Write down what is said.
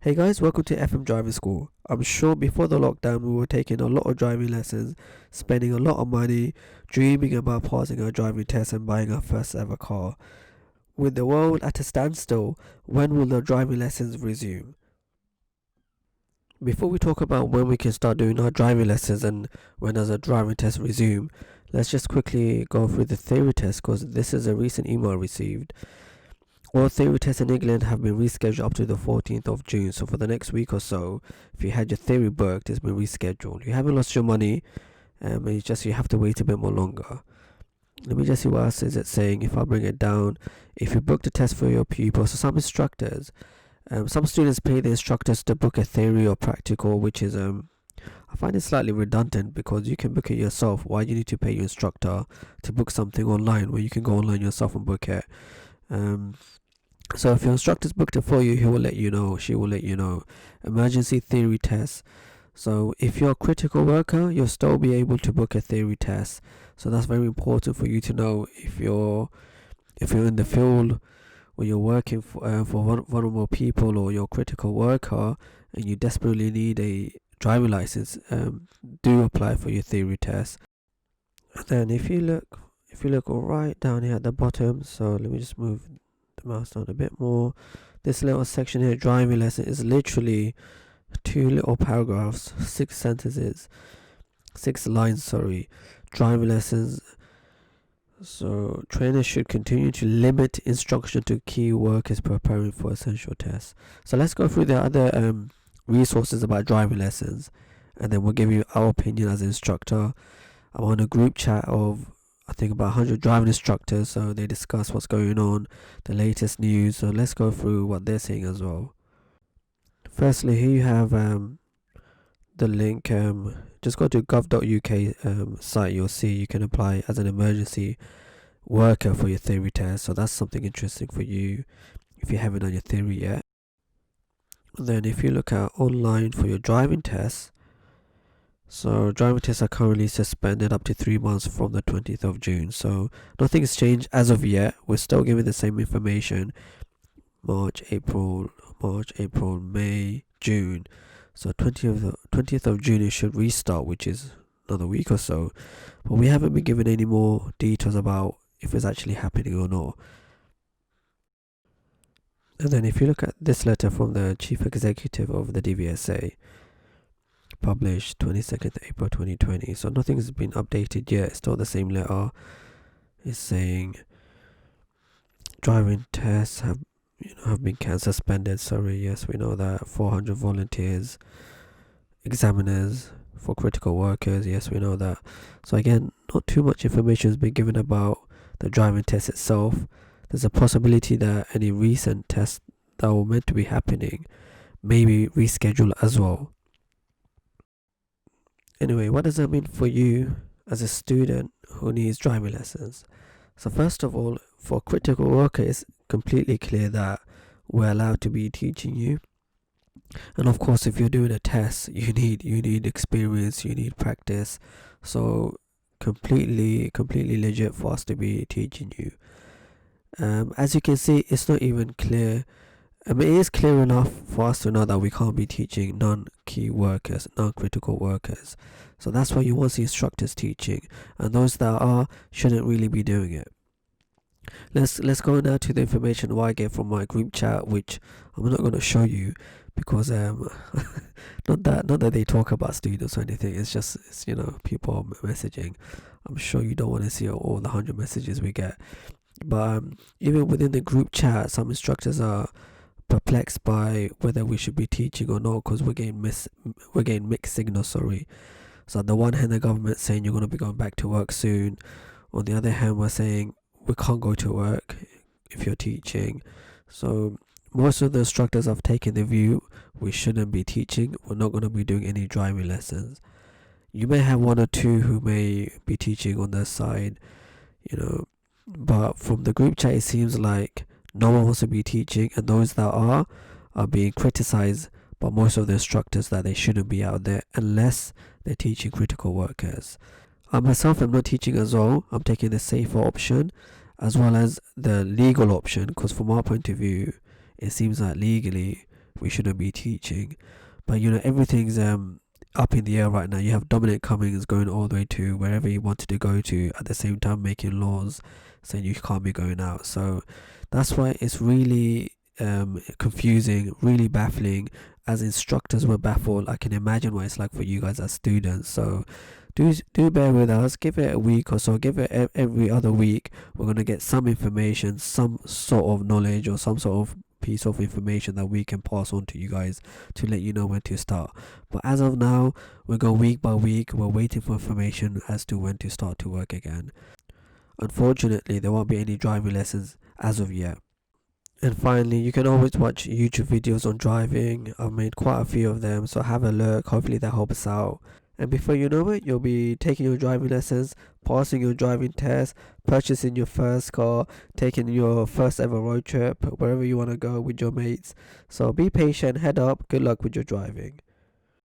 Hey guys, welcome to FM Driving School. I'm sure before the lockdown we were taking a lot of driving lessons, spending a lot of money, dreaming about passing our driving test and buying our first ever car. With the world at a standstill, when will the driving lessons resume? Before we talk about when we can start doing our driving lessons and when does a driving test resume, let's just quickly go through the theory test because this is a recent email I received. All theory tests in England have been rescheduled up to the 14th of June. So for the next week or so, if you had your theory booked, it's been rescheduled. You haven't lost your money, it's just you have to wait a bit more longer. Let me just see what else is it saying. If I bring it down, if you book the test for your pupils, so some instructors, some students pay the instructors to book a theory or practical, which is I find it slightly redundant because you can book it yourself. Why do you need to pay your instructor to book something online where you can go online yourself and book it? So if your instructor's booked it for you, he will let you know, she will let you know. Emergency theory test. So if you're a critical worker, you'll still be able to book a theory test. So that's very important for you to know if you're in the field where you're working for vulnerable people or you're a critical worker and you desperately need a driving license, do apply for your theory test. And then if you look right down here at the bottom, so let me just move the mouse down a bit more. This little section here, driving lesson, is literally 2 little paragraphs, 6 sentences, 6 lines, sorry. Driving lessons. So trainers should continue to limit instruction to key workers preparing for essential tests. So let's go through the other resources about driving lessons, and then we'll give you our opinion as an instructor. I'm on a group chat of I think about 100 driving instructors, so they discuss what's going on, the latest news. So let's go through what they're saying as well. Firstly, here you have the link. Just go to gov.uk site. You'll see you can apply as an emergency worker for your theory test. So that's something interesting for you if you haven't done your theory yet. And then if you look at online for your driving test, so driving tests are currently suspended up to 3 months from the 20th of June. So nothing's changed as of yet. We're still giving the same information. March, April, May, June. So 20th of June it should restart, which is another week or so. But we haven't been given any more details about if it's actually happening or not. And then if you look at this letter from the Chief Executive of the DVSA, published 22nd April 2020. So nothing's been updated yet. It's still the same letter. It's saying driving tests have been suspended. Sorry, yes, we know that. 400 volunteers, examiners for critical workers. Yes, we know that. So again, not too much information has been given about the driving test itself. There's a possibility that any recent tests that were meant to be happening may be rescheduled as well. Anyway, what does that mean for you as a student who needs driving lessons? So first of all, for critical worker, it's completely clear that we're allowed to be teaching you. And of course, if you're doing a test, you need experience, you need practice. So completely legit for us to be teaching you. As you can see, it's not even clear. It is clear enough for us to know that we can't be teaching non-key workers, non-critical workers. So that's why you want the instructors teaching, and those that are shouldn't really be doing it. Let's go now to the information what I get from my group chat, which I'm not going to show you because not that they talk about students or anything. It's people messaging. I'm sure you don't want to see all the 100 messages we get, but even within the group chat, some instructors are perplexed by whether we should be teaching or not because we're getting mixed signals. Sorry. So on the one hand, the government's saying you're going to be going back to work soon. On the other hand, we're saying we can't go to work if you're teaching. So most of the instructors have taken the view we shouldn't be teaching. We're not going to be doing any driving lessons. You may have one or two who may be teaching on their side, but from the group chat, it seems like no one wants to be teaching, and those that are being criticized by most of the instructors that they shouldn't be out there unless they're teaching critical workers. I myself am not teaching as well. I'm taking the safer option as well as the legal option because from our point of view, it seems like legally we shouldn't be teaching. But everything's up in the air right now. You have Dominic Cummings going all the way to wherever he wanted to go to, at the same time making laws saying you can't be going out. So that's why it's really confusing, really baffling. As instructors, we're baffled. I can imagine what it's like for you guys as students. So do bear with us. Give it a week or so. Give it every other week. We're going to get some information, some sort of knowledge, or some sort of piece of information that we can pass on to you guys to let you know when to start. But as of now, we go week by week. We're waiting for information as to when to start to work again. Unfortunately, there won't be any driving lessons as of yet. And finally, you can always watch YouTube videos on driving. I've made quite a few of them, so have a look. Hopefully that helps out. And before you know it, you'll be taking your driving lessons, passing your driving test, purchasing your first car, taking your first ever road trip, wherever you want to go with your mates. So be patient, head up, good luck with your driving.